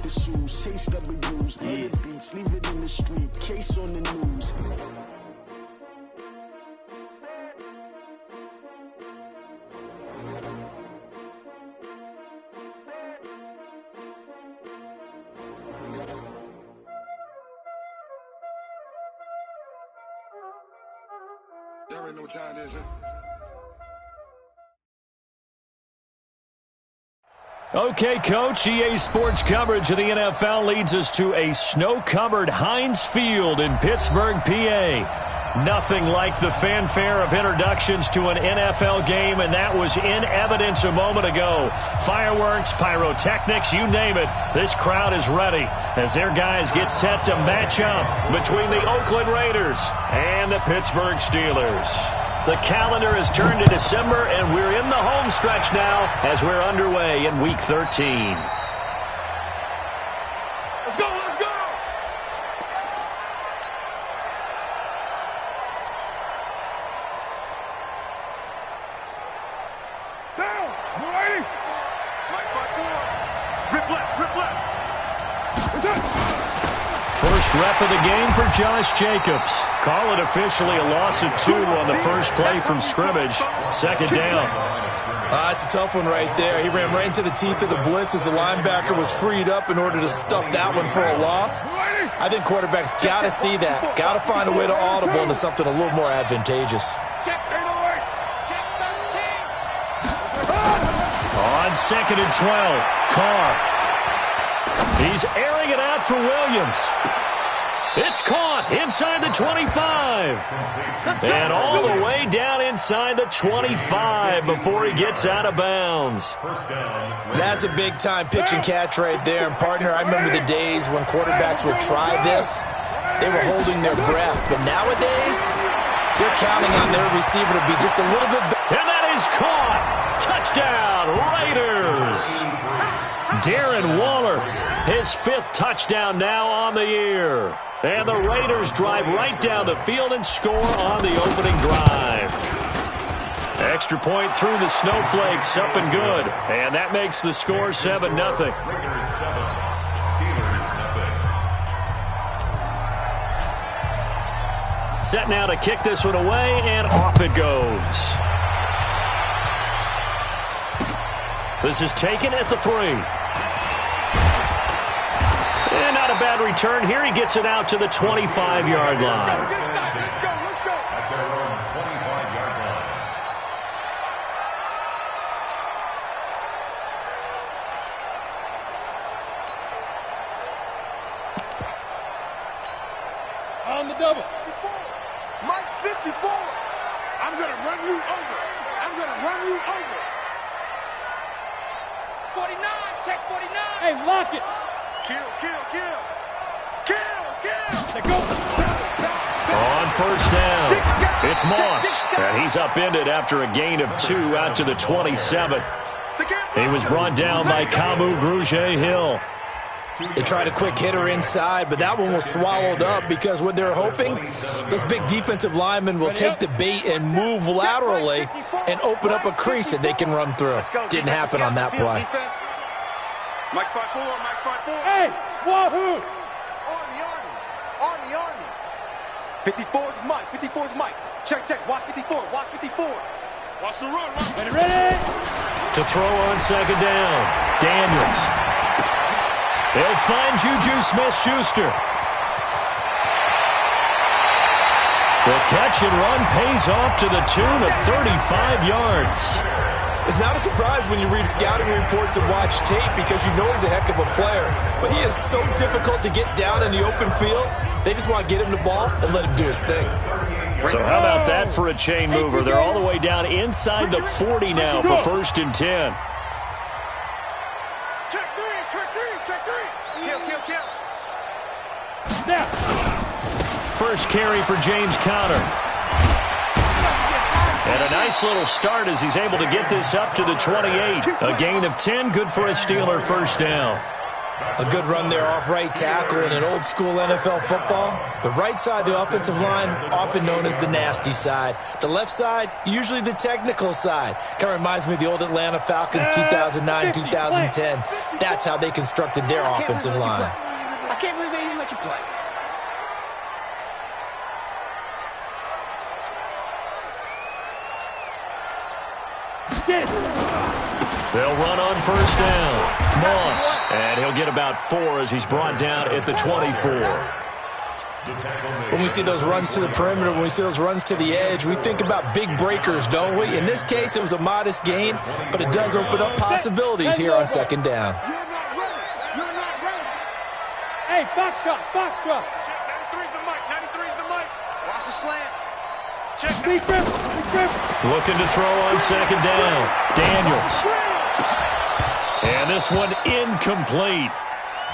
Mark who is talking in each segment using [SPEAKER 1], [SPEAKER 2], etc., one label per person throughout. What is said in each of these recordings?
[SPEAKER 1] for shoes, chase W's, murder beats, leave it in the street, case on the news.
[SPEAKER 2] Y'all already know what time it is, huh?
[SPEAKER 3] Okay, Coach, EA Sports coverage of the NFL leads us to a snow-covered Heinz Field in Pittsburgh, PA. Nothing like the fanfare of introductions to an NFL game, and that was in evidence a moment ago. Fireworks, pyrotechnics, you name it. This crowd is ready as their guys get set to match up between the Oakland Raiders and the Pittsburgh Steelers. The calendar has turned to December, and we're in the home stretch now as we're underway in Week 13.
[SPEAKER 2] Let's go, let's go! Down, boy! Mike 5-4. Rip left, rip left.
[SPEAKER 3] First rep of the game for Josh Jacobs. Call it officially a loss of 2 on the first play from scrimmage. Second down.
[SPEAKER 4] It's a tough one right there. He ran right into the teeth of the blitz as the linebacker was freed up in order to stuff that one for a loss. I think quarterbacks got to see that. Got to find a way to audible into something a little more advantageous.
[SPEAKER 3] On 2nd and 12, Carr. He's airing it out for Williams. It's caught inside the 25. And all the way down inside the 25 before he gets out of bounds.
[SPEAKER 4] That's a big-time pitch and catch right there. And, partner, I remember the days when quarterbacks would try this. They were holding their breath. But nowadays, they're counting on their receiver to be just a little bit better.
[SPEAKER 3] And that is caught. Touchdown, Raiders. Darren Waller, his 5th touchdown now on the year. And the Raiders drive right down the field and score on the opening drive. Extra point through the snowflakes, up and good. And that makes the score 7-0. Set now to kick this one away, and off it goes. This is taken at the 3. And not a bad return here. He gets it out to the 25-yard line.
[SPEAKER 2] Let's go. On the double. Mike 54. I'm going to run you over.
[SPEAKER 5] 49, check 49.
[SPEAKER 6] Hey, lock it.
[SPEAKER 2] Kill.
[SPEAKER 3] On first down, it's Moss. And he's upended after a gain of 2 out to the 27. He was brought down by Kamu Grugier-Hill.
[SPEAKER 4] They tried a quick hitter inside, but that one was swallowed up because what they're hoping, those big defensive linemen will take the bait and move laterally and open up a crease that they can run through. Didn't happen on that play.
[SPEAKER 2] Mike 5-4.
[SPEAKER 6] Hey, wahoo!
[SPEAKER 5] Army.
[SPEAKER 7] 54's Mike. Check. Watch 54.
[SPEAKER 2] Watch the run.
[SPEAKER 6] Ready?
[SPEAKER 3] To throw on second down, Daniels. They'll find Juju Smith-Schuster. The catch and run pays off to the tune of 35 yards.
[SPEAKER 4] It's not a surprise when you read scouting reports and watch tape because you know he's a heck of a player. But he is so difficult to get down in the open field. They just want to get him the ball and let him do his thing.
[SPEAKER 3] So how about that for a chain mover? They're all the way down inside the 40 now for 1st and 10.
[SPEAKER 2] Check three.
[SPEAKER 7] Kill.
[SPEAKER 6] Now.
[SPEAKER 3] First carry for James Conner. And a nice little start as he's able to get this up to the 28. A gain of 10, good for a Steeler first down.
[SPEAKER 4] A good run there off right tackle in an old-school NFL football. The right side of the offensive line, often known as the nasty side. The left side, usually the technical side. Kind of reminds me of the old Atlanta Falcons 2009, 2010. That's how they constructed their offensive line.
[SPEAKER 7] I can't believe they even let you play.
[SPEAKER 3] They'll run on first down. Moss, and he'll get about 4 as he's brought down at the 24.
[SPEAKER 4] When we see those runs to the perimeter, when we see those runs to the edge, we think about big breakers, don't we? In this case, it was a modest gain, but it does open up possibilities here on second down.
[SPEAKER 2] You're not ready. You're not ready.
[SPEAKER 6] Hey, box truck, box truck.
[SPEAKER 2] Check, 93's the mic. 93's the mic.
[SPEAKER 7] Watch the slant.
[SPEAKER 2] Check.
[SPEAKER 6] Big grip, big grip.
[SPEAKER 3] Looking to throw on second down. Daniels. And this one incomplete.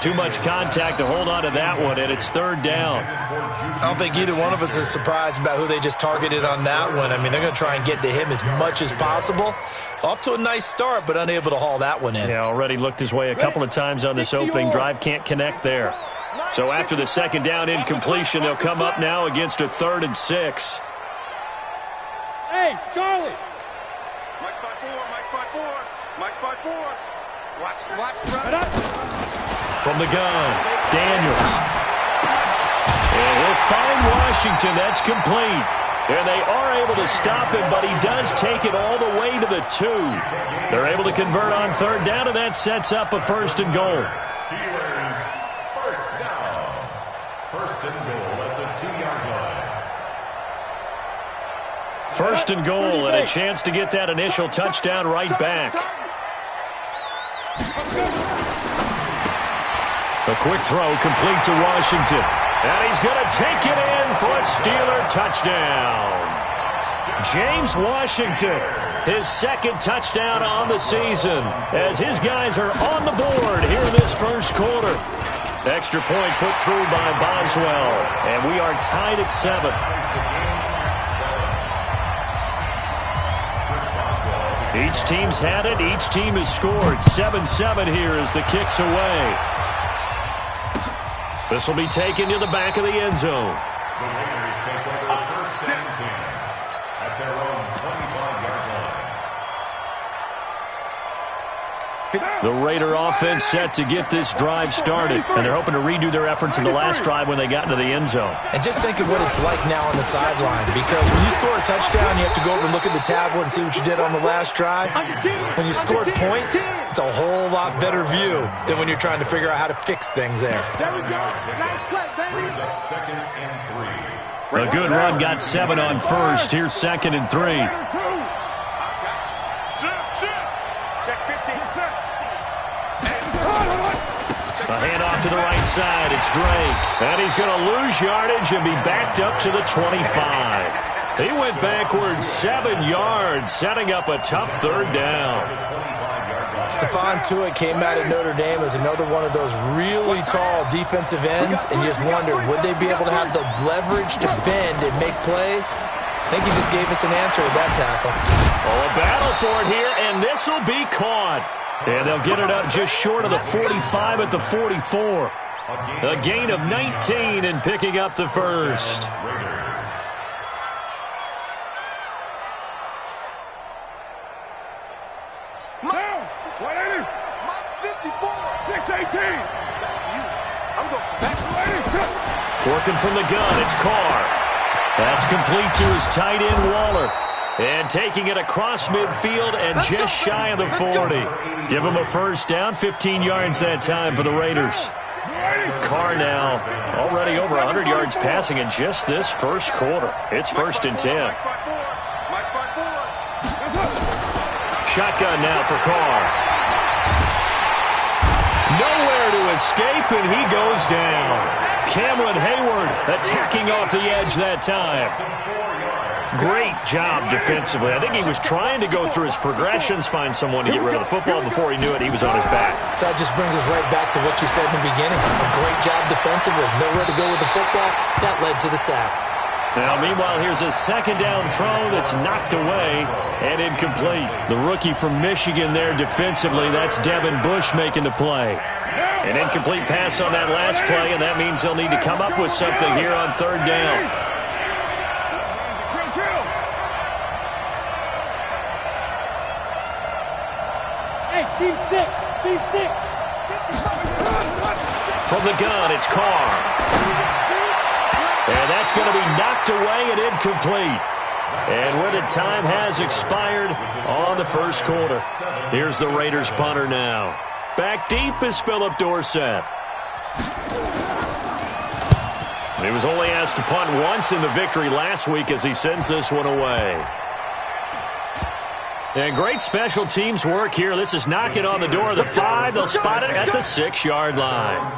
[SPEAKER 3] Too much contact to hold on to that one, and it's third down.
[SPEAKER 4] I don't think either one of us is surprised about who they just targeted on that one. I mean, they're going to try and get to him as much as possible. Off to a nice start, but unable to haul that one in.
[SPEAKER 3] Yeah, already looked his way a couple of times on this opening drive. Can't connect there. So after the second down incompletion, they'll come up now against a 3rd and 6.
[SPEAKER 6] Hey, Charlie.
[SPEAKER 2] Mike 5-4. Mike 5-4. Mike 5-4.
[SPEAKER 7] Watch,
[SPEAKER 6] Right up.
[SPEAKER 3] From the gun, Daniels. And he'll find Washington. That's complete. And they are able to stop him, but he does take it all the way to the 2. They're able to convert on third down, and that sets up a 1st and goal.
[SPEAKER 5] Steelers, first down. 1st and goal at the 2-yard line.
[SPEAKER 3] 1st and goal, and a chance to get that initial touchdown right back. A quick throw complete to Washington. And he's going to take it in for a Steeler touchdown. James Washington, his 2nd touchdown on the season, as his guys are on the board here in this first quarter. Extra point put through by Boswell, and we are tied at 7. Each team's had it. Each team has scored. 7-7 here as the kick's away. This will be taken to the back of the end zone.
[SPEAKER 5] The Raiders take over 1st and 10 at their own 25-yard line.
[SPEAKER 3] The Raider offense set to get this drive started, and they're hoping to redo their efforts in the last drive when they got into the end zone.
[SPEAKER 4] And just think of what it's like now on the sideline, because when you score a touchdown, you have to go over and look at the tablet and see what you did on the last drive. When you scored points, it's a whole lot better view than when you're trying to figure out how to fix things there.
[SPEAKER 2] There we go. Nice play, baby.
[SPEAKER 5] Brings up 2nd and 3.
[SPEAKER 3] A good run got 7 on first. Here's 2nd and 3.
[SPEAKER 2] Check 15.
[SPEAKER 3] A handoff to the right side. It's Drake. And he's going to lose yardage and be backed up to the 25. He went backwards 7 yards, setting up a tough third down.
[SPEAKER 4] Stephon Tuitt came out of Notre Dame as another one of those really tall defensive ends, and you just wonder, would they be able to have the leverage to bend and make plays? I think he just gave us an answer with that tackle.
[SPEAKER 3] Oh, a battle for it here, and this will be caught. And they'll get it up just short of the 45 at the 44. A gain of 19 and picking up the first.
[SPEAKER 2] Down. 180. Mike 54. 618. Back to you. I'm going back to 180.
[SPEAKER 3] Working from the gun, it's Carr. That's complete to his tight end, Waller. And taking it across midfield and just shy of the 40. Give him a first down, 15 yards that time for the Raiders. Carr now already over 100 yards passing in just this first quarter. It's 1st and 10. Shotgun now for Carr. Nowhere to escape, and he goes down. Cameron Hayward attacking off the edge that time. Great job defensively. I think he was trying to go through his progressions, find someone to get rid of the football. Before he knew it, he was on his back.
[SPEAKER 4] So that just brings us right back to what you said in the beginning. A great job defensively. Nowhere to go with the football. That led to the sack.
[SPEAKER 3] Now, meanwhile, here's a 2nd down throw that's knocked away and incomplete. The rookie from Michigan there defensively. That's Devin Bush making the play. An incomplete pass on that last play, and that means they'll need to come up with something here on third down.
[SPEAKER 6] Hey, team six.
[SPEAKER 3] From the gun, it's Carr. And that's going to be knocked away and incomplete. And where the time has expired on the first quarter. Here's the Raiders punter now. Back deep is Philip Dorsett. He was only asked to punt once in the victory last week as he sends this one away. And great special teams work here. This is knocking on the door of the 5. They'll spot it at the 6-yard line.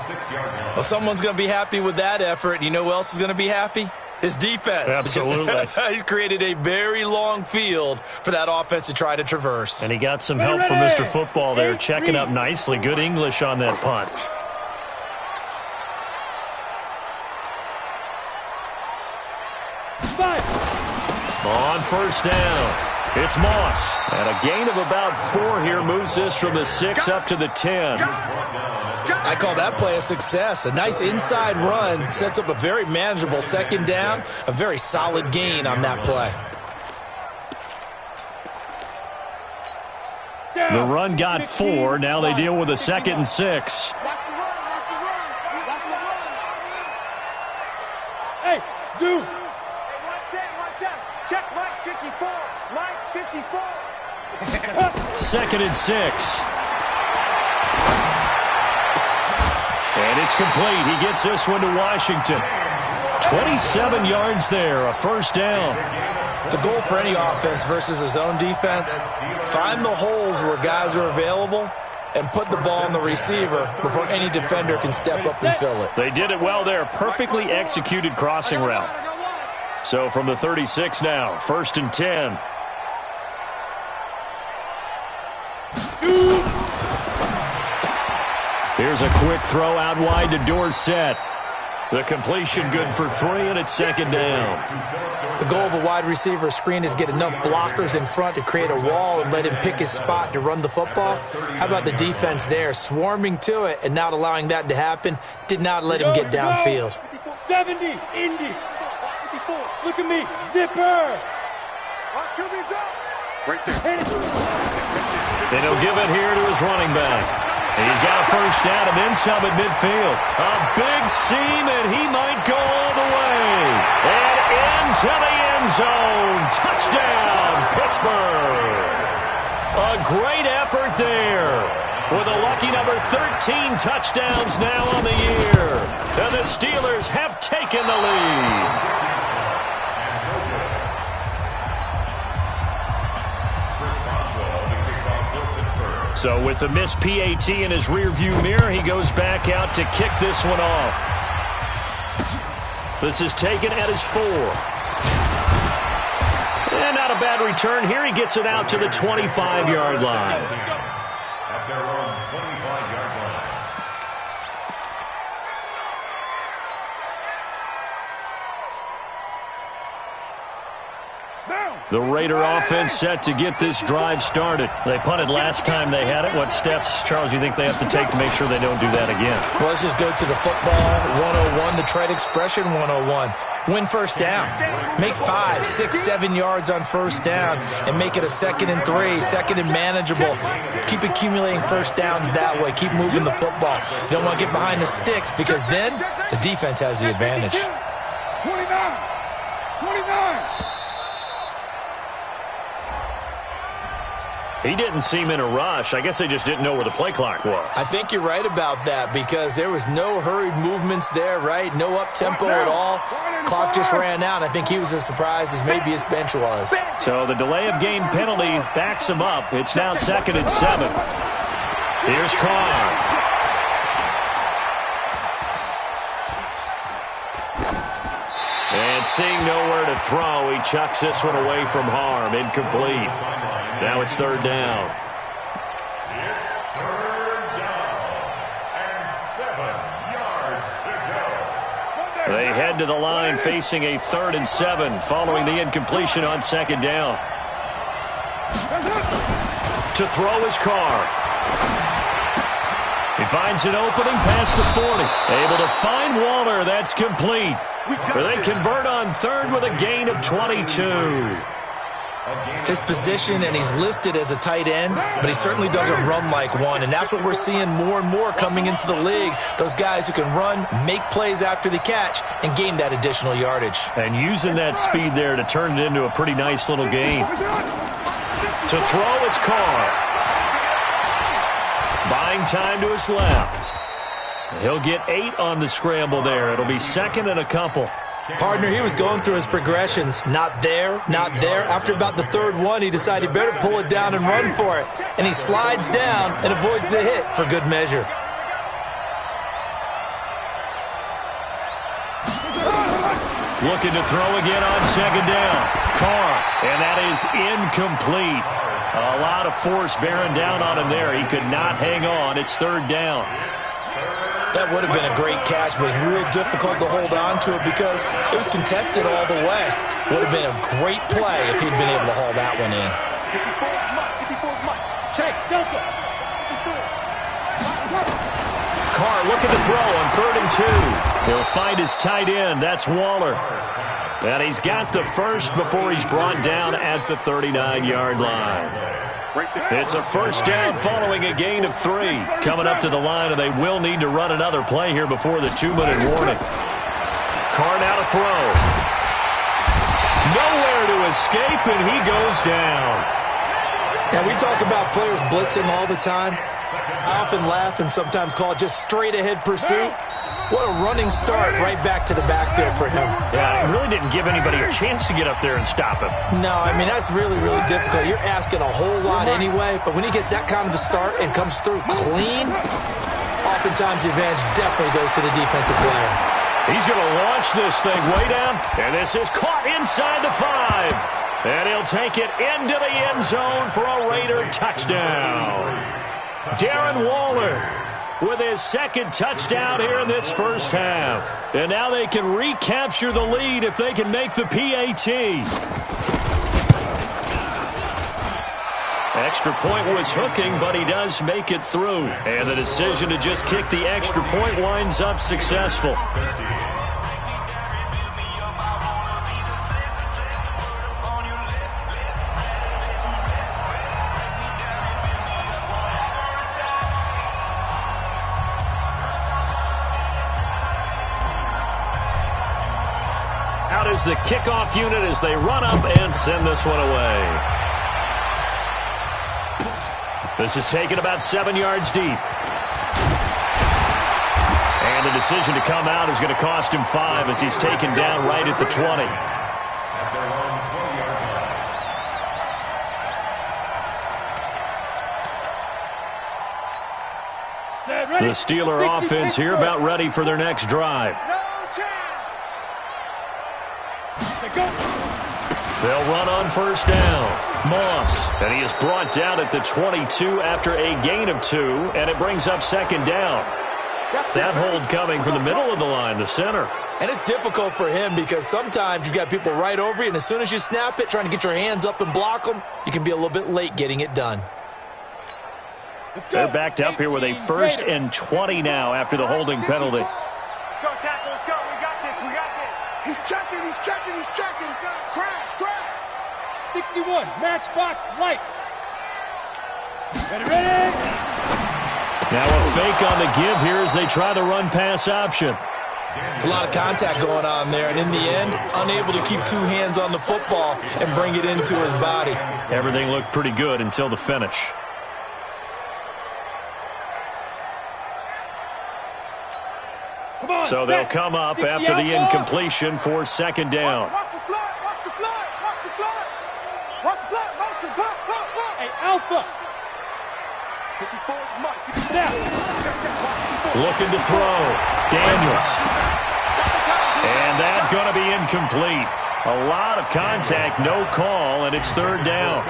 [SPEAKER 4] Well, someone's going to be happy with that effort. You know who else is going to be happy? His defense.
[SPEAKER 3] Absolutely.
[SPEAKER 4] He's created a very long field for that offense to try to traverse.
[SPEAKER 3] And he got some help from Mr. Football there, checking up nicely. Good English on that punt. On first down, it's Moss. And a gain of about 4 here moves this from the 6 up to the 10.
[SPEAKER 4] I call that play a success. A nice inside run sets up a very manageable second down. A very solid gain on that play.
[SPEAKER 3] The run got 4. Now they deal with a 2nd and 6.
[SPEAKER 6] Hey, Zoo.
[SPEAKER 2] Check Mike 54. Mike 54.
[SPEAKER 3] 2nd and 6. And it's complete. He gets this one to Washington. 27 yards there, a first down.
[SPEAKER 4] The goal for any offense versus his own defense, find the holes where guys are available and put the ball on the receiver before any defender can step up and fill it.
[SPEAKER 3] They did it well there. Perfectly executed crossing route. So from the 36 now, 1st and 10. Here's a quick throw out wide to Dorsett. The completion good for 3, and it's 2nd down.
[SPEAKER 4] The goal of a wide receiver screen is get enough blockers in front to create a wall and let him pick his spot to run the football. How about the defense there, swarming to it and not allowing that to happen? Did not let him get downfield.
[SPEAKER 6] 70, Indy. Look at me, zipper.
[SPEAKER 2] Right there.
[SPEAKER 3] And he'll give it here to his running back. He's got a first down and then some at midfield. A big seam, and he might go all the way. And into the end zone. Touchdown, Pittsburgh. A great effort there. With a lucky number 13 touchdowns now on the year. And the Steelers have taken the lead. So with the missed PAT in his rearview mirror, he goes back out to kick this one off. This is taken at his 4. And not a bad return here. He gets it out to the 25-yard line.
[SPEAKER 5] At their own 25-yard line.
[SPEAKER 3] The Raider offense set to get this drive started. They punted last time they had it. What steps, Charles, you think they have to take to make sure they don't do that again?
[SPEAKER 4] Well, let's just go to the football 101, the trade expression 101. Win first down. Make 5, 6, 7 yards on first down and make it a 2nd and 3, 2nd and manageable. Keep accumulating first downs that way. Keep moving the football. You don't want to get behind the sticks because then the defense has the advantage.
[SPEAKER 2] 29.
[SPEAKER 3] He didn't seem in a rush. I guess they just didn't know where the play clock was.
[SPEAKER 4] I think you're right about that because there was no hurried movements there, right? No up-tempo at all. Clock just ran out. I think he was as surprised as maybe his bench was.
[SPEAKER 3] So the delay of game penalty backs him up. It's now 2nd and 7. Here's Carr. And seeing nowhere to throw, he chucks this one away from harm. Incomplete. Now it's 3rd down.
[SPEAKER 5] It's 3rd down and 7 yards to go.
[SPEAKER 3] They head to the line facing a 3rd and 7 following the incompletion on 2nd down. To throw his Carr. He finds an opening past the 40. Able to find Waller. That's complete. They convert on third with a gain of 22.
[SPEAKER 4] His position, and he's listed as a tight end, but he certainly doesn't run like one, and that's what we're seeing more and more coming into the league. Those guys who can run, make plays after the catch, and gain that additional yardage.
[SPEAKER 3] And using that speed there to turn it into a pretty nice little gain. To throw, it's Carr. Buying time to his left. He'll get 8 on the scramble there. It'll be second and a couple.
[SPEAKER 4] Partner, he was going through his progressions. Not there, not there. After about the third one, he decided he better pull it down and run for it. And he slides down and avoids the hit for good measure.
[SPEAKER 3] Looking to throw again on second down. Carr, and that is incomplete. A lot of force bearing down on him there. He could not hang on. It's third down.
[SPEAKER 4] That would have been a great catch, but it was real difficult to hold on to it because it was contested all the way. Would have been a great play if he'd been able to haul that one in.
[SPEAKER 3] Carr looking to throw on third and 2. He'll find his tight end. That's Waller. And he's got the first before he's brought down at the 39-yard line. It's a first down following a gain of 3. Coming up to the line, and they will need to run another play here before the 2-minute warning. Carr now to throw. Nowhere to escape, and he goes down.
[SPEAKER 4] Now, we talk about players blitzing all the time. I often laugh and sometimes call it just straight-ahead pursuit. What a running start right back to the backfield for him.
[SPEAKER 3] Yeah, it really didn't give anybody a chance to get up there and stop him.
[SPEAKER 4] No, I mean, that's really, really difficult. You're asking a whole lot anyway, but when he gets that kind of a start and comes through clean, oftentimes the advantage definitely goes to the defensive player.
[SPEAKER 3] He's going to launch this thing way down, and this is caught inside the 5. And he'll take it into the end zone for a Raider touchdown. Darren Waller with his second touchdown here in this first half. And now they can recapture the lead if they can make the PAT. Extra point was hooking, but he does make it through. And the decision to just kick the extra point winds up successful. Is the kickoff unit as they run up and send this one away. This is taken about 7 yards deep. And the decision to come out is going to cost him 5 as he's taken down right at the 20. The Steeler offense here about ready for their next drive. They'll run on first down. Moss, and he is brought down at the 22 after a gain of 2, and it brings up second down. That hold coming from the middle of the line, the center.
[SPEAKER 4] And it's difficult for him because sometimes you've got people right over you, and as soon as you snap it, trying to get your hands up and block them, you can be a little bit late getting it done.
[SPEAKER 3] They're backed up here with a first and 20 now after the holding penalty.
[SPEAKER 2] Let's go, tackle. Let's go. We got this. We got this. He's checking. He's checking. He's checking. Crash. Crash.
[SPEAKER 6] 61. Matchbox lights. Ready.
[SPEAKER 3] Now a fake on the give here as they try the run-pass option.
[SPEAKER 4] It's a lot of contact going on there, and in the end, unable to keep 2 hands on the football and bring it into his body.
[SPEAKER 3] Everything looked pretty good until the finish. So they'll come up after the incompletion for second down.
[SPEAKER 2] Watch the flood. Watch the flood. Watch the flood. Watch the flood. Motion. Block.
[SPEAKER 6] Hey, Alpha.
[SPEAKER 2] 54.
[SPEAKER 3] Looking to throw. Daniels. And that's going to be incomplete. A lot of contact, no call, and it's third down.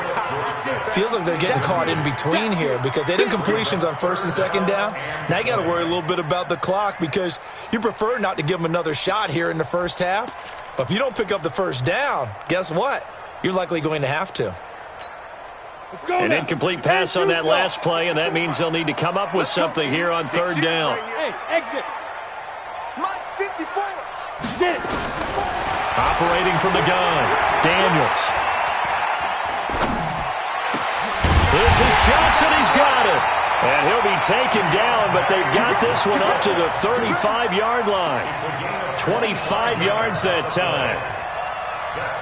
[SPEAKER 4] Feels like they're getting caught in between here because they had incompletions on first and second down. Now you got to worry a little bit about the clock because you prefer not to give them another shot here in the first half. But if you don't pick up the first down, guess what? You're likely going to have to.
[SPEAKER 3] An incomplete pass on that last play, and that means they'll need to come up with something here on third down.
[SPEAKER 6] Hey, exit.
[SPEAKER 7] Mike's 54.
[SPEAKER 6] Did it.
[SPEAKER 3] Operating from the gun, Daniels. This is Johnson. He's got it. And he'll be taken down, but they've got this one up to the 35-yard line. 25 yards that time.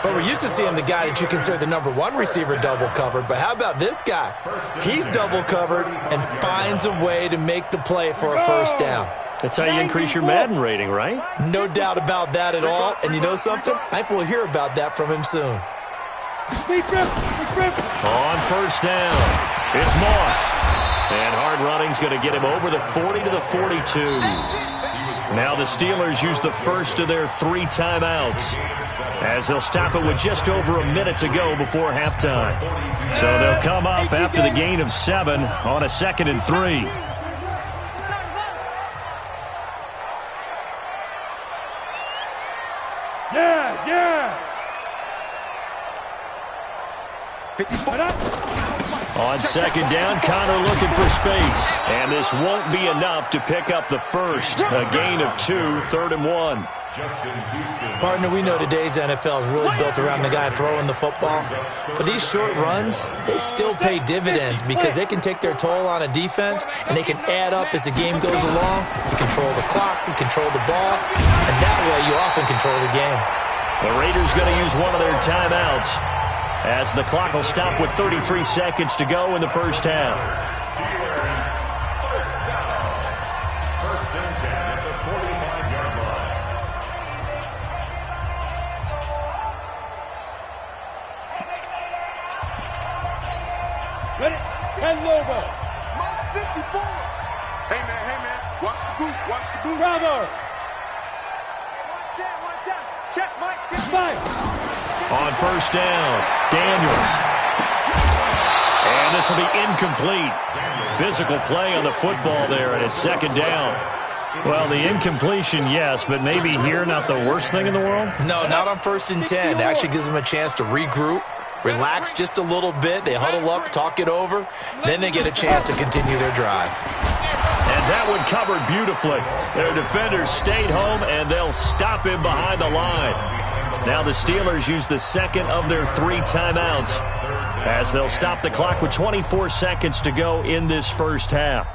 [SPEAKER 4] But we're used to seeing the guy that you consider the number one receiver double covered. But how about this guy? He's double covered and finds a way to make the play for a first down.
[SPEAKER 3] That's how you increase your Madden rating, right?
[SPEAKER 4] No doubt about that at all. And you know something? I think we'll hear about that from him soon.
[SPEAKER 3] On first down, it's Moss. And hard running's going to get him over the 40 to the 42. Now the Steelers use the first of their 3 timeouts, as they'll stop it with just over a minute to go before halftime. So they'll come up after the gain of 7 on a 2nd and 3.
[SPEAKER 6] Yes.
[SPEAKER 3] On 2nd down, Connor looking for space. And this won't be enough to pick up the first. A gain of 2, 3rd and 1.
[SPEAKER 4] Partner, we know today's NFL is really built around the guy throwing the football. But these short runs, they still pay dividends because they can take their toll on a defense and they can add up as the game goes along. You control the clock, you control the ball, and that way you often control the game.
[SPEAKER 3] The Raiders going to use one of their timeouts, as the clock will stop with 33 seconds to go in the first half.
[SPEAKER 5] First and 10 at the 45-yard line.
[SPEAKER 6] Ready? Hand over.
[SPEAKER 7] Mike's 54.
[SPEAKER 2] Hey, man. Watch the boot. Watch the boot.
[SPEAKER 6] Bravo.
[SPEAKER 7] One set. Check, Mike.
[SPEAKER 6] 5.
[SPEAKER 3] On first down, Daniels. And this will be incomplete. Physical play on the football there, and it's 2nd down. Well, the incompletion, yes, but maybe here not the worst thing in the world?
[SPEAKER 4] No, not on 1st and 10. It actually gives them a chance to regroup, relax just a little bit. They huddle up, talk it over. Then they get a chance to continue their drive.
[SPEAKER 3] And that one covered beautifully. Their defenders stayed home, and they'll stop him behind the line. Now the Steelers use the 2nd of their 3 timeouts, as they'll stop the clock with 24 seconds to go in this first half.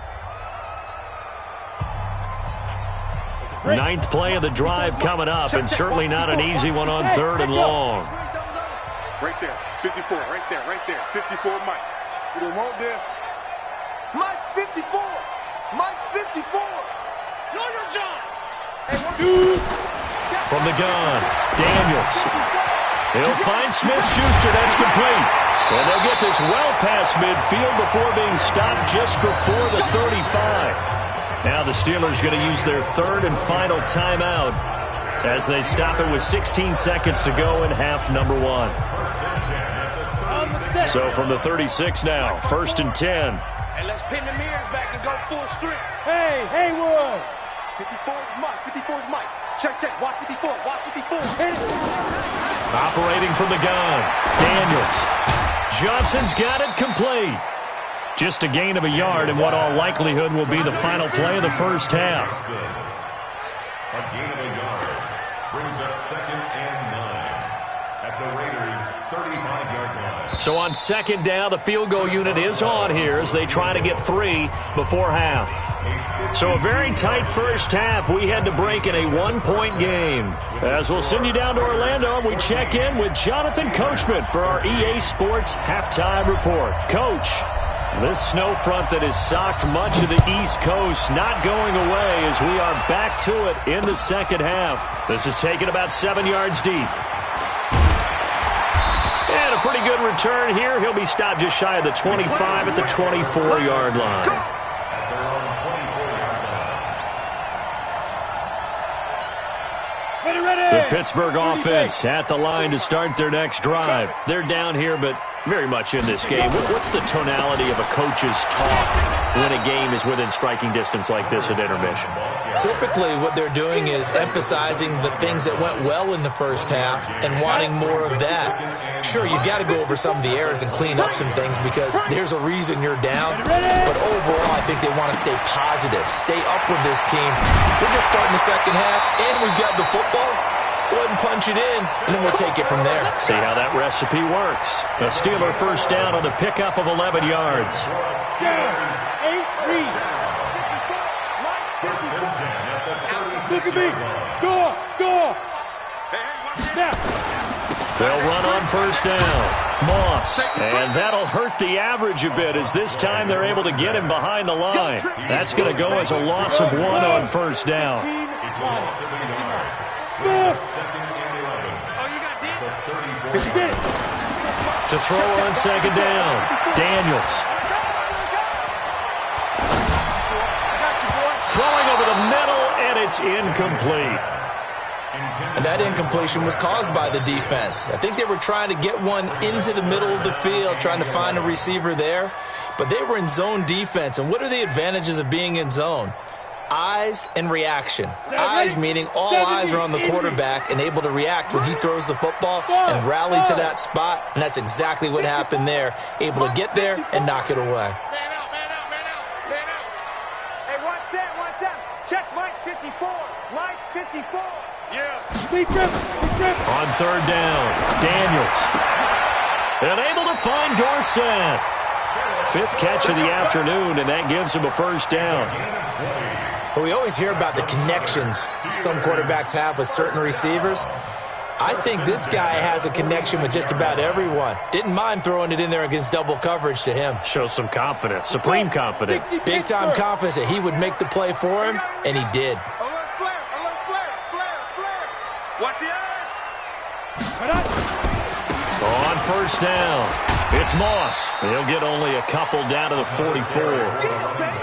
[SPEAKER 3] 9th play of the drive coming up, and certainly not an easy one on 3rd and long.
[SPEAKER 2] Right there. 54. Right there. 54, Mike. You don't want this.
[SPEAKER 7] Mike's 54. Mike's 54. Yo-yo John.
[SPEAKER 3] From the gun, Daniels. He'll find Smith-Schuster. That's complete. And they'll get this well past midfield before being stopped just before the 35. Now the Steelers going to use their 3rd and final timeout, as they stop it with 16 seconds to go in half number 1. So from the 36 now, 1st and 10.
[SPEAKER 7] And let's pin the mirrors back and go full strength.
[SPEAKER 6] Hey, Haywood.
[SPEAKER 7] 54 is Mike. 54 is Mike. Check. Watch 54. Watch 54.
[SPEAKER 3] Operating from the gun, Daniels. Johnson's got it complete. Just a gain of a yard in what all likelihood will be the final play of the first half.
[SPEAKER 5] A gain of a yard brings up 2nd and 9 at the Raiders' 35-yard line.
[SPEAKER 3] So on 2nd down, the field goal unit is on here as they try to get 3 before half. So a very tight first half. We had to break in a 1-point game. As we'll send you down to Orlando, we check in with Jonathan Coachman for our EA Sports Halftime Report. Coach, this snow front that has socked much of the East Coast not going away as we are back to it in the second half. This is taken about 7 yards deep. And a pretty good return here. He'll be stopped just shy of the 25 at the 24-yard line. The Pittsburgh offense at the line to start their next drive. They're down here, but very much in this game. What's the tonality of a coach's talk when a game is within striking distance like this at intermission?
[SPEAKER 4] Typically, what they're doing is emphasizing the things that went well in the first half and wanting more of that. Sure, you've got to go over some of the errors and clean up some things because there's a reason you're down. But overall, I think they want to stay positive, stay up with this team. We're just starting the second half, and we've got the football. Let's go ahead and punch it in, and then we'll take it from there.
[SPEAKER 3] See how that recipe works. A Steeler first down on the pickup of 11 yards.
[SPEAKER 6] 8-3. Look at me. Go. Now.
[SPEAKER 3] They'll run on first down. Moss. And that'll hurt the average a bit as this time they're able to get him behind the line. That's going to go as a loss of 1 on first down.
[SPEAKER 5] It's a loss of 8 yards. Second and 11.
[SPEAKER 3] To throw on second down, Daniels. Throwing over the middle, and it's incomplete.
[SPEAKER 4] And that incompletion was caused by the defense. I think they were trying to get one into the middle of the field, trying to find a receiver there. But they were in zone defense. And what are the advantages of being in zone? Eyes and reaction. Eyes meaning all eyes are on the quarterback and able to react when he throws the football and rally to that spot. And that's exactly what happened there. Able to get there and knock it away.
[SPEAKER 7] Man out. Hey, one set. Check Mike 54. Mike 54. Yeah.
[SPEAKER 6] Deep grip.
[SPEAKER 3] On third down, Daniels. And able to find Dorsett. 5th catch of the afternoon, and that gives him a first down.
[SPEAKER 4] Well, we always hear about the connections some quarterbacks have with certain receivers. I think this guy has a connection with just about everyone. Didn't mind throwing it in there against double coverage to him.
[SPEAKER 3] Shows some confidence, supreme confidence.
[SPEAKER 4] Big-time confidence that he would make the play for him, and he did.
[SPEAKER 7] Alert flare. Watch the eye.
[SPEAKER 3] On first down, it's Moss. He'll get only a couple down to the 44.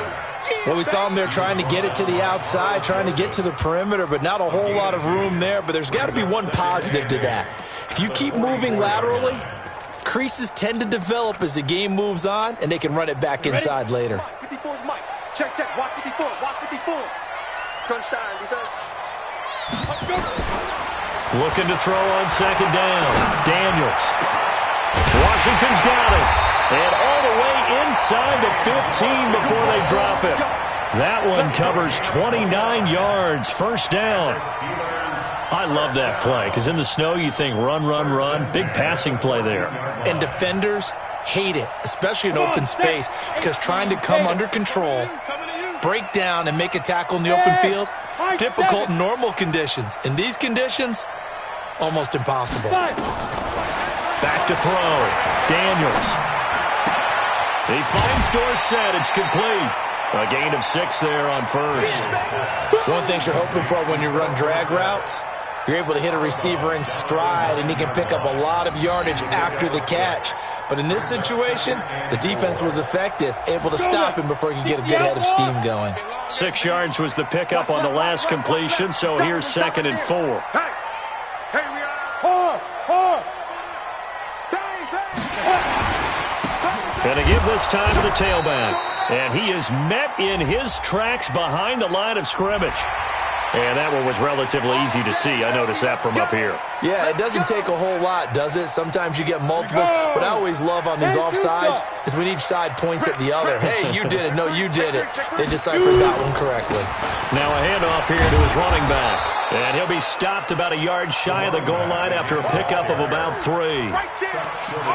[SPEAKER 4] Well, we saw him there trying to get it to the outside, trying to get to the perimeter, but not a whole lot of room there. But there's got to be one positive to that. If you keep moving laterally, creases tend to develop as the game moves on, and they can run it back inside later.
[SPEAKER 7] 54's Mike. Check. Watch 54. Crunch time, defense.
[SPEAKER 3] Looking to throw on second down. Daniels. Washington's got it. And all the way inside the 15 before they drop it. That one covers 29 yards. First down. I love that play because in the snow you think run. Big passing play there.
[SPEAKER 4] And defenders hate it, especially in open space, because trying to come under control, break down, and make a tackle in the open field, difficult in normal conditions. In these conditions, almost impossible.
[SPEAKER 3] Back to throw. Daniels. He finds Dorsett. It's complete. A gain of 6 there on first.
[SPEAKER 4] One thing you're hoping for when you run drag routes, you're able to hit a receiver in stride, and he can pick up a lot of yardage after the catch. But in this situation, the defense was effective, able to stop him before he could get a good head of steam going.
[SPEAKER 3] 6 yards was the pickup on the last completion, so here's 2nd and 4.
[SPEAKER 7] Hey, we are.
[SPEAKER 6] Hard.
[SPEAKER 3] Going to give this time to the tailback. And he is met in his tracks behind the line of scrimmage. And that one was relatively easy to see. I noticed that from up here.
[SPEAKER 4] Yeah, it doesn't take a whole lot, does it? Sometimes you get multiples. What I always love on these offsides is when each side points at the other. Hey, you did it. No, you did it. They deciphered that one correctly.
[SPEAKER 3] Now a handoff here to his running back. And he'll be stopped about a yard shy of the goal line after a pickup of about 3.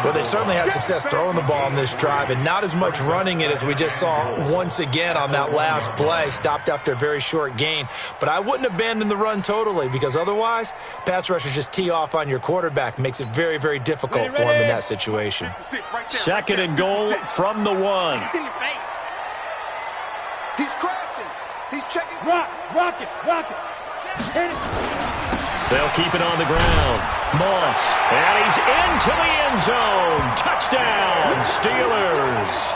[SPEAKER 4] Well, they certainly had success throwing the ball on this drive and not as much running it as we just saw once again on that last play. Stopped after a very short gain. But I wouldn't abandon the run totally because otherwise, pass rushers just tee off on your quarterback. Makes it very, very difficult for him in that situation.
[SPEAKER 3] 2nd and goal from the 1.
[SPEAKER 7] He's crashing. He's checking.
[SPEAKER 6] Rock it. Hit it.
[SPEAKER 3] They'll keep it on the ground. Moss. And he's into the end zone. Touchdown, Steelers.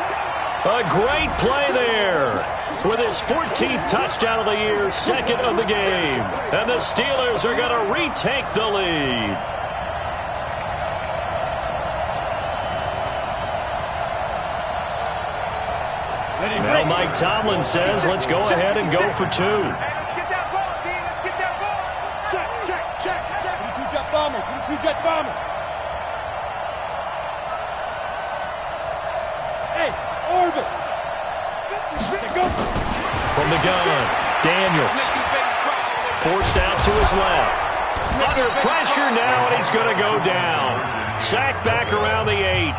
[SPEAKER 3] A great play there. With his 14th touchdown of the year, 2nd of the game. And the Steelers are going to retake the lead. Now Mike Tomlin says, let's go ahead and go for 2.
[SPEAKER 6] jet bomber. Hey, orbit. Go.
[SPEAKER 3] From the gun, Daniels. Forced out to his left. Under pressure now, and he's going to go down. Sacked back around the 8.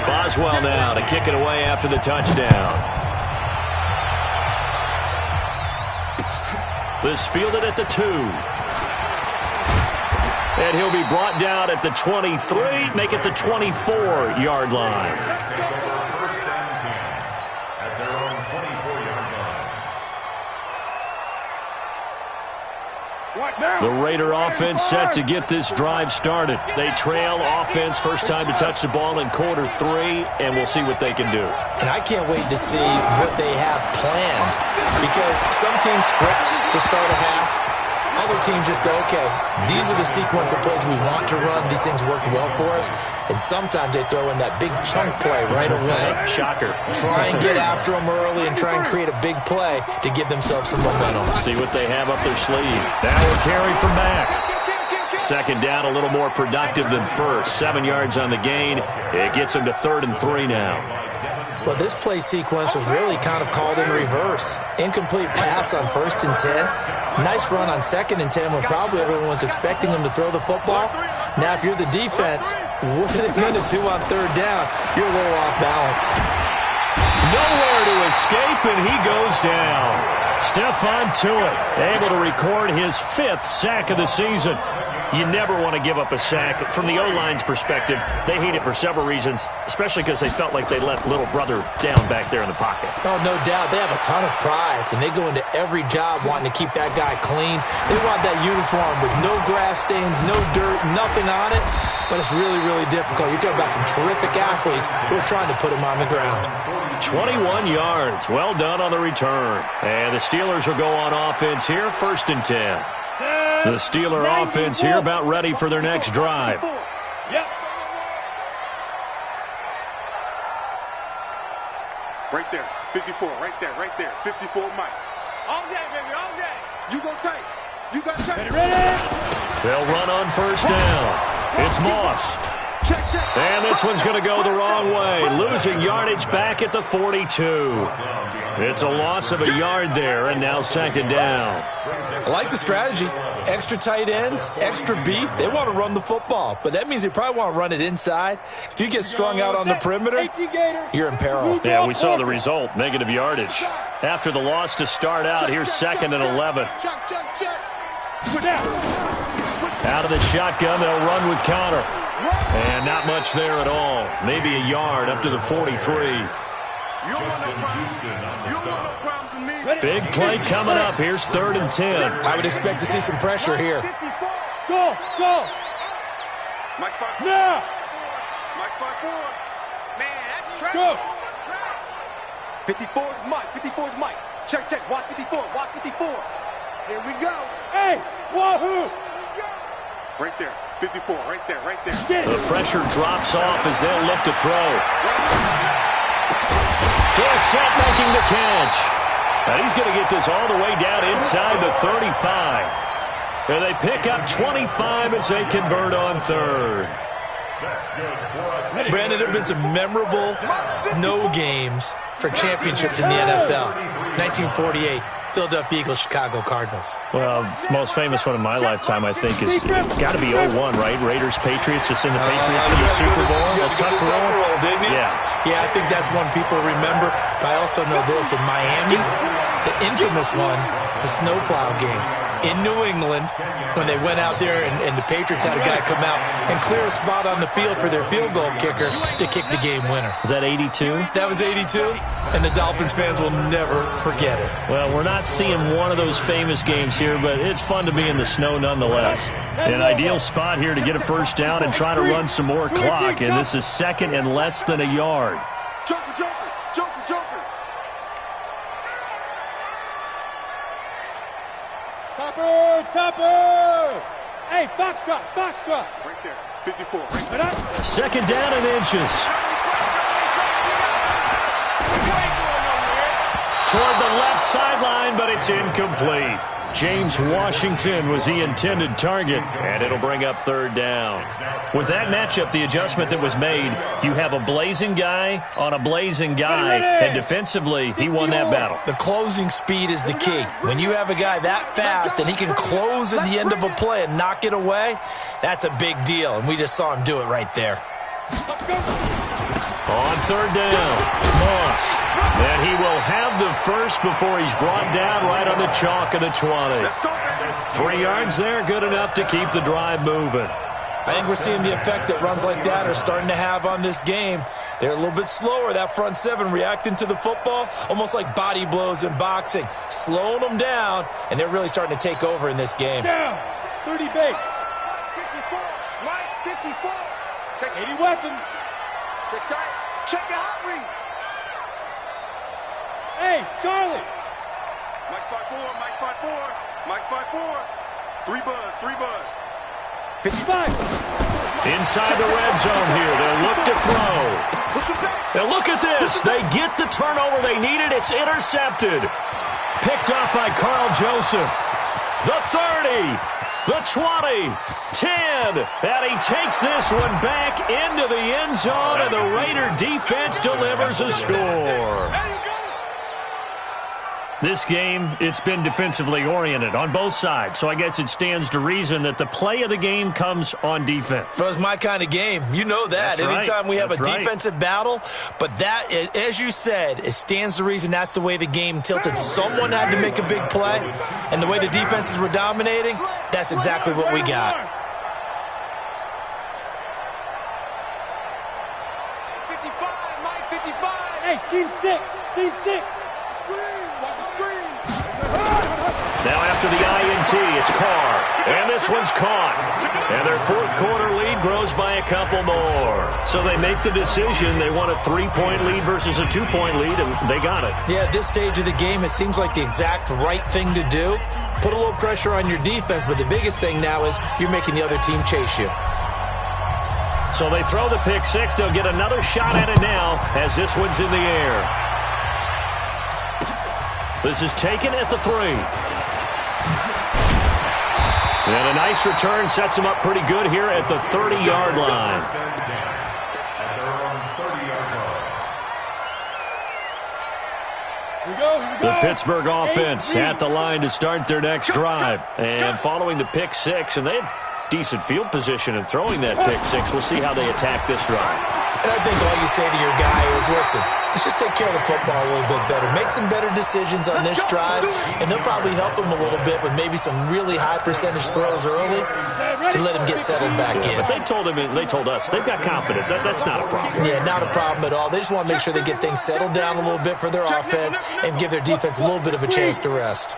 [SPEAKER 3] Boswell now to kick it away after the touchdown. This fielded at the 2. And he'll be brought down at the 23, make it the 24-yard line. The Raider offense set to get this drive started. They trail offense, first time to touch the ball in quarter 3, and we'll see what they can do.
[SPEAKER 4] And I can't wait to see what they have planned, because some teams script to start a half. Other teams just go, okay, these are the sequence of plays we want to run. These things worked well for us. And sometimes they throw in that big chunk play right away.
[SPEAKER 3] Shocker.
[SPEAKER 4] Try and get after them early and try and create a big play to give themselves some momentum.
[SPEAKER 3] See what they have up their sleeve. Now a carry from Mack. Second down, a little more productive than first. 7 yards on the gain. It gets him to 3rd and 3 now.
[SPEAKER 4] Well, this play sequence was really kind of called in reverse. Incomplete pass on 1st and 10. Nice run on 2nd and 10 when probably everyone was expecting him to throw the football. Now, if you're the defense, what are they going to do on 3rd down? You're a little off balance.
[SPEAKER 3] Nowhere to escape, and he goes down. Stephon Tuitt able to record his 5th sack of the season. You never want to give up a sack. From the O-line's perspective, they hate it for several reasons, especially because they felt like they let little brother down back there in the pocket.
[SPEAKER 4] Oh, no doubt. They have a ton of pride, and they go into every job wanting to keep that guy clean. They want that uniform with no grass stains, no dirt, nothing on it, but it's really, really difficult. You're talking about some terrific athletes who are trying to put him on the ground.
[SPEAKER 3] 21 yards. Well done on the return. And the Steelers will go on offense here, 1st and 10. The Steeler offense here about ready for their next drive.
[SPEAKER 6] Yep.
[SPEAKER 2] Right there. 54. Right there. 54, Mike.
[SPEAKER 7] All day, baby, all day.
[SPEAKER 2] You go tight. You got tight.
[SPEAKER 6] Ready?
[SPEAKER 3] They'll run on 1st down. It's Moss. And this one's going to go the wrong way. Losing yardage back at the 42. It's a loss of a yard there, and now 2nd down.
[SPEAKER 4] I like the strategy. Extra tight ends, extra beef. They want to run the football, but that means they probably want to run it inside. If you get strung out on the perimeter, you're in peril.
[SPEAKER 3] Yeah, we saw the result, negative yardage. After the loss to start out, here's 2nd and 11. Out of the shotgun, they'll run with counter. And not much there at all. Maybe a yard up to the 43. Big play coming up. Here's 3rd and 10.
[SPEAKER 4] I would expect to see some pressure here.
[SPEAKER 6] Go.
[SPEAKER 2] Mike 5.
[SPEAKER 6] Now.
[SPEAKER 2] Mike 5-4.
[SPEAKER 7] Man, that's trash.
[SPEAKER 6] Go.
[SPEAKER 2] 54 is Mike. 54 is Mike. Check. Watch 54. Watch 54. Here we go.
[SPEAKER 6] Hey, wahoo.
[SPEAKER 2] Right there. 54. Right there.
[SPEAKER 3] The pressure drops off as they'll look to throw. Dorsett making the catch. And he's going to get this all the way down inside the 35. And they pick up 25 as they convert on 3rd.
[SPEAKER 4] Brandon, there have been some memorable snow games for championships in the NFL. 1948. Philadelphia Eagles, Chicago Cardinals.
[SPEAKER 3] Well, the most famous one in my lifetime, I think, is got to be 01, right? Raiders, Patriots, just in the Patriots to the Super Bowl.
[SPEAKER 4] The Tuck roll, didn't you?
[SPEAKER 3] Yeah,
[SPEAKER 4] I think that's one people remember. But I also know this. In Miami, the infamous one, the snowplow game. In New England, when they went out there and the Patriots had a guy come out and clear a spot on the field for their field goal kicker to kick the game winner.
[SPEAKER 3] Is that 82?
[SPEAKER 4] That was 82, and the Dolphins fans will never forget it.
[SPEAKER 3] Well, we're not seeing one of those famous games here, but it's fun to be in the snow nonetheless. An ideal spot here to get a 1st down and try to run some more clock, and this is 2nd and less than a yard.
[SPEAKER 2] Joker.
[SPEAKER 6] Topper. Hey, Foxtrot.
[SPEAKER 2] Right there. 54. Right there.
[SPEAKER 3] 2nd down and inches. Toward the left sideline, but it's incomplete. James Washington was the intended target, and it'll bring up third down. With that matchup, the adjustment that was made, you have a blazing guy on a blazing guy, and defensively, he won that battle.
[SPEAKER 4] The closing speed is the key. When you have a guy that fast and he can close at the end of a play and knock it away, that's a big deal, and we just saw him do it right there.
[SPEAKER 3] On third down, Moss. And he will have the first before he's brought down right on the chalk of the 20. 3 yards there, good enough to keep the drive moving.
[SPEAKER 4] I think we're seeing the effect that runs like that are starting to have on this game. They're a little bit slower, that front seven, reacting to the football, almost like body blows in boxing, slowing them down, and they're really starting to take over in this game.
[SPEAKER 6] Down. 30 base.
[SPEAKER 7] 54. Mike, 54. Check
[SPEAKER 6] 80 weapons.
[SPEAKER 7] Check tight. Check the hot read.
[SPEAKER 6] Hey, Charlie.
[SPEAKER 2] Mike spot 4, Mike spot 4, Mike spot 4. 3 buzz, 3 buzz.
[SPEAKER 6] 55.
[SPEAKER 3] Inside the red zone here, they'll look to throw.
[SPEAKER 2] Push him back.
[SPEAKER 3] And look at this. They get the turnover they needed. It's intercepted. Picked off by Carl Joseph. The 30, the 20, 10. And he takes this one back into the end zone, and the Raider defense delivers a score. This game, it's been defensively oriented on both sides, so I guess it stands to reason that the play of the game comes on defense.
[SPEAKER 4] Well, it's my kind of game. You know that.
[SPEAKER 3] That's right.
[SPEAKER 4] Anytime we have
[SPEAKER 3] That's
[SPEAKER 4] a
[SPEAKER 3] right.
[SPEAKER 4] defensive battle, but that, as you said, it stands to reason that's the way the game tilted. Someone had to make a big play, and the way the defenses were dominating, that's exactly what we got.
[SPEAKER 7] 55. Mike, 55.
[SPEAKER 6] Hey, scheme 6. Scheme 6.
[SPEAKER 3] Now after the INT, it's Carr. And this one's caught. And their fourth quarter lead grows by a couple more. So they make the decision. They want a 3-point lead versus a 2-point lead, and they got it.
[SPEAKER 4] Yeah, at this stage of the game, it seems like the exact right thing to do. Put a little pressure on your defense, but the biggest thing now is you're making the other team chase you.
[SPEAKER 3] So they throw the pick six. They'll get another shot at it now as this one's in the air. This is taken at the 3. And a nice return sets him up pretty good here at the 30-yard line.
[SPEAKER 5] At their own 30-yard line.
[SPEAKER 6] Here we go. Here we go.
[SPEAKER 3] The Pittsburgh offense at the line to start their next drive. And following the pick six, and they had decent field position in throwing that pick six. We'll see how they attack this drive.
[SPEAKER 4] And I think all you say to your guy is, listen, let's just take care of the football a little bit better. Make some better decisions on this drive, and they'll probably help him a little bit with maybe some really high percentage throws early to let him get settled back in.
[SPEAKER 3] But they told us they've got confidence. That's not a problem.
[SPEAKER 4] Yeah, not a problem at all. They just want to make sure they get things settled down a little bit for their offense and give their defense a little bit of a chance to rest.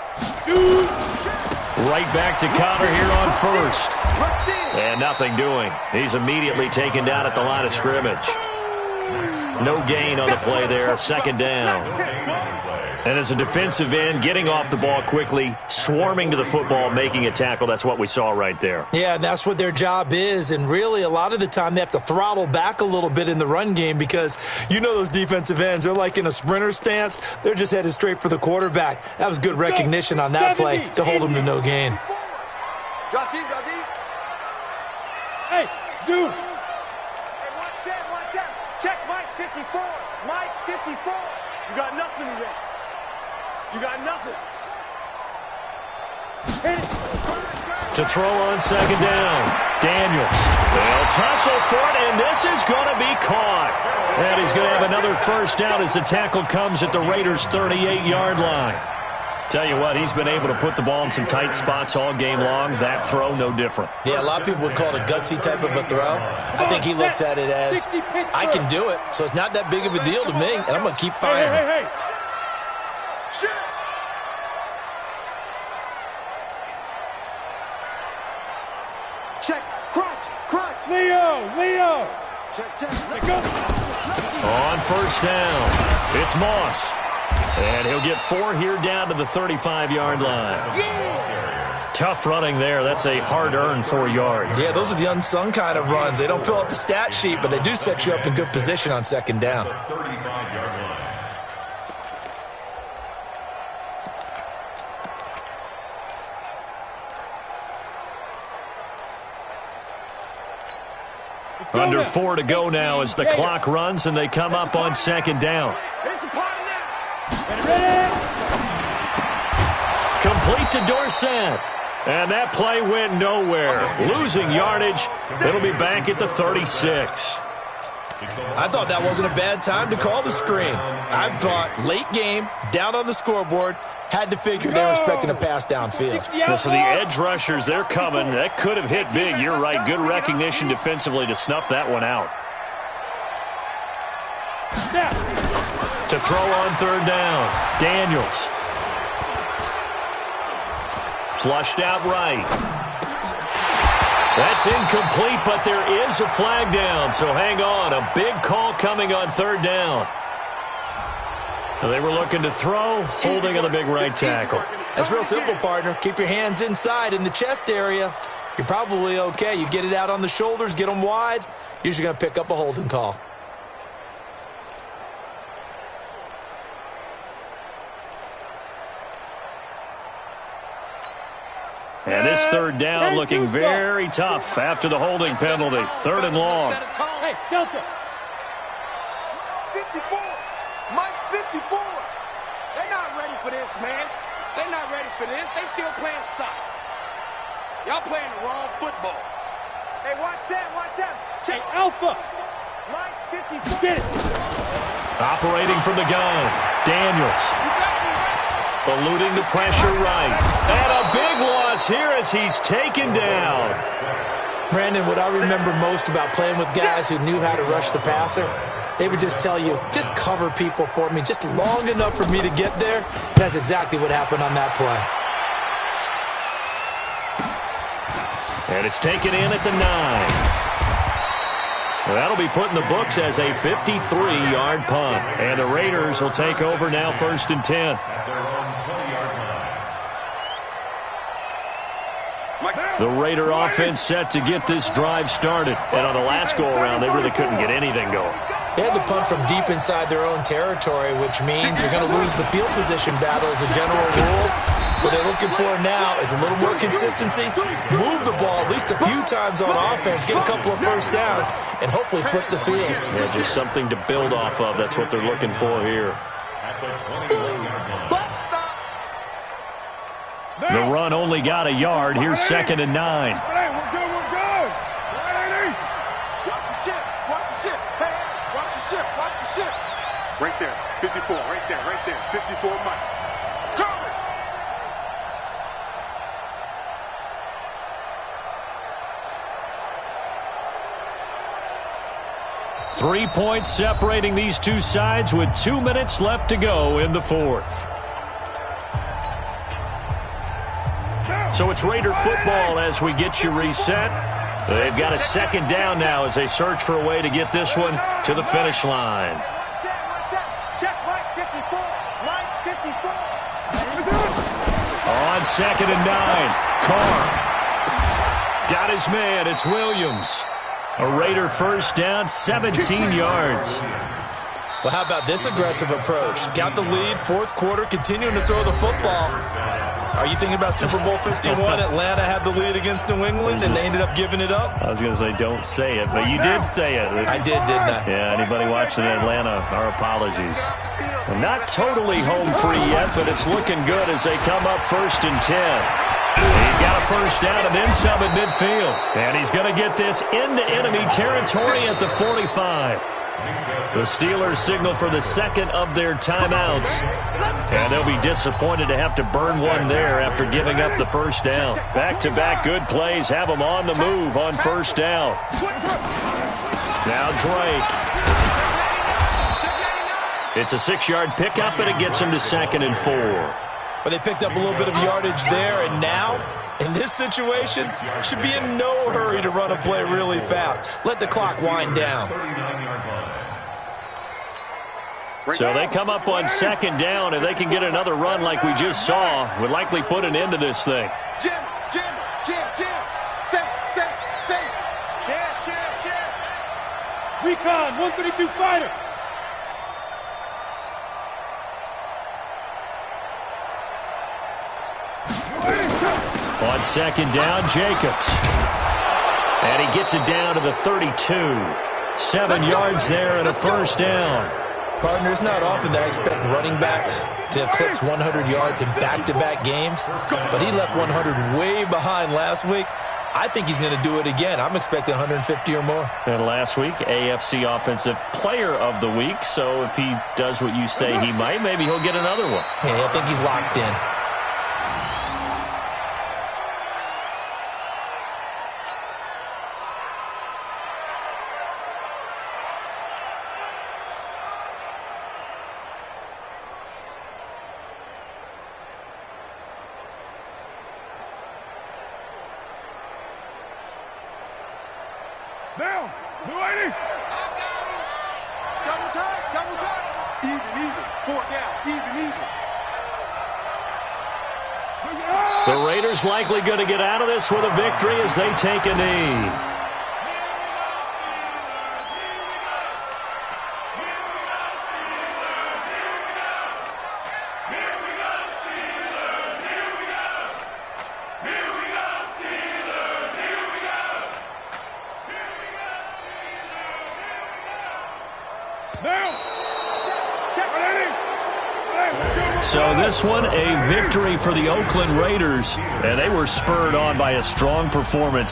[SPEAKER 3] Right back to Connor here on first. And nothing doing. He's immediately taken down at the line of scrimmage. No gain on the play there. Second down. And as a defensive end, getting off the ball quickly, swarming to the football, making a tackle, that's what we saw right there.
[SPEAKER 4] Yeah, and that's what their job is. And really, a lot of the time, they have to throttle back a little bit in the run game because you know those defensive ends, they're like in a sprinter stance. They're just headed straight for the quarterback. That was good recognition on that play to hold him to no gain.
[SPEAKER 2] Drop deep, drop deep.
[SPEAKER 6] Hey, zoom.
[SPEAKER 7] Hey, 1-7. Check Mike, 54. Mike, 54.
[SPEAKER 2] You got nothing today. You got nothing.
[SPEAKER 3] To throw on second down, Daniels. They'll tussle for it, and this is going to be caught. And he's going to have another first down as the tackle comes at the Raiders' 38-yard line. Tell you what, he's been able to put the ball in some tight spots all game long. That throw, no different.
[SPEAKER 4] Yeah, a lot of people would call it a gutsy type of a throw. I think he looks at it as, I can do it, so it's not that big of a deal to me, and I'm going to keep firing.
[SPEAKER 6] Hey.
[SPEAKER 2] Shit.
[SPEAKER 7] Check. Crunch.
[SPEAKER 6] Leo.
[SPEAKER 7] Check.
[SPEAKER 6] Let go.
[SPEAKER 3] On first down, it's Moss. And he'll get 4 here down to the 35-yard line. Tough running there. That's a hard-earned 4 yards.
[SPEAKER 4] Yeah, those are the unsung kind of runs. They don't fill up the stat sheet, but they do set you up in good position on second down.
[SPEAKER 5] 35-yard line.
[SPEAKER 3] Under 4 to go now as the clock runs and they come up on second down. Complete to Dorsett. And that play went nowhere. Losing yardage. It'll be back at the 36.
[SPEAKER 4] I thought that wasn't a bad time to call the screen. I thought late game, down on the scoreboard, had to figure they were expecting a pass downfield.
[SPEAKER 3] Well, so the edge rushers, they're coming. That could have hit big. You're right. Good recognition defensively to snuff that one out. To throw on third down, Daniels. Flushed out right. That's incomplete, but there is a flag down, so hang on. A big call coming on third down. They were looking to throw, holding on the big right tackle.
[SPEAKER 4] That's real simple, partner. Keep your hands inside in the chest area. You're probably okay. You get it out on the shoulders, get them wide. Usually going to pick up a holding call.
[SPEAKER 3] And this third down looking very tough after the holding penalty. Third and long.
[SPEAKER 6] Hey, Delta.
[SPEAKER 2] 54. Mike 54.
[SPEAKER 7] They're not ready for this, man. They're not ready for this. They still playing soccer. Y'all playing the wrong football. Hey, watch that, watch that.
[SPEAKER 6] Hey, Alpha.
[SPEAKER 7] Mike 54.
[SPEAKER 6] Get it.
[SPEAKER 3] Operating from the gun, Daniels. Eluding the pressure right. And a big loss here as he's taken down.
[SPEAKER 4] Brandon, what I remember most about playing with guys who knew how to rush the passer, they would just tell you, just cover people for me, just long enough for me to get there. That's exactly what happened on that play.
[SPEAKER 3] And it's taken in at the 9. Well, that'll be put in the books as a 53-yard punt. And the Raiders will take over now, 1st and 10. The Raider offense set to get this drive started. And on the last go-around, they really couldn't get anything going.
[SPEAKER 4] They had to punt from deep inside their own territory, which means you're going to lose the field position battle as a general rule. What they're looking for now is a little more consistency, move the ball at least a few times on offense, get a couple of first downs, and hopefully flip the field.
[SPEAKER 3] Yeah, just something to build off of. That's what they're looking for here. The run only got a yard. Here's 2nd and 9.
[SPEAKER 2] Hey, we're good, we're good. Watch the ship, watch the ship. Hey, watch the ship, watch the ship. Right there, 54, right there, 54 Mike. Cover!
[SPEAKER 3] Three points separating these two sides with 2 minutes left to go in the fourth. So it's Raider football as we get you reset. They've got a 2nd down now as they search for a way to get this one to the finish line.
[SPEAKER 7] Check Mike 54. Mike 54.
[SPEAKER 3] On 2nd and 9, Carr got his man. It's Williams. A Raider first down, 17 yards.
[SPEAKER 4] Well, how about this aggressive approach? Got the lead, 4th quarter, continuing to throw the football. Are you thinking about Super Bowl 51? Atlanta had the lead against New England, and they ended up giving it up?
[SPEAKER 3] I was going to say don't say it, but you did say it.
[SPEAKER 4] I did, didn't I?
[SPEAKER 3] Yeah, anybody watching Atlanta, our apologies. Well, not totally home free yet, but it's looking good as they come up 1st and 10. He's got a first down and then some at midfield. And he's going to get this into enemy territory at the 45. The Steelers signal for the 2nd of their timeouts. And they'll be disappointed to have to burn one there after giving up the first down. Back-to-back good plays have them on the move on first down. Now Drake. It's a 6-yard pickup, and it gets him to 2nd and 4.
[SPEAKER 4] But they picked up a little bit of yardage there, and now, in this situation, should be in no hurry to run a play really fast. Let the clock wind down.
[SPEAKER 3] So they come up on 2nd down, and they can get another run like we just saw. Would likely put an end to this thing.
[SPEAKER 2] Jim. Safe. Jim.
[SPEAKER 6] Recon, 132 fighter.
[SPEAKER 3] On 2nd down, Jacobs. And he gets it down to the 32. 7 yards there and a first down.
[SPEAKER 4] Partner, it's not often that I expect running backs to eclipse 100 yards in back-to-back games, but he left 100 way behind last week. I think he's going to do it again. I'm expecting 150 or more.
[SPEAKER 3] And last week, AFC Offensive Player of the Week. So if he does what you say he might, maybe he'll get another one.
[SPEAKER 4] Yeah, I think he's locked in.
[SPEAKER 2] Down. 280. Double time. Double time. Even. 4 down. Even.
[SPEAKER 3] The Raiders likely going to get out of this with a victory as they take a knee. So this one, a victory for the Oakland Raiders, and they were spurred on by a strong performance.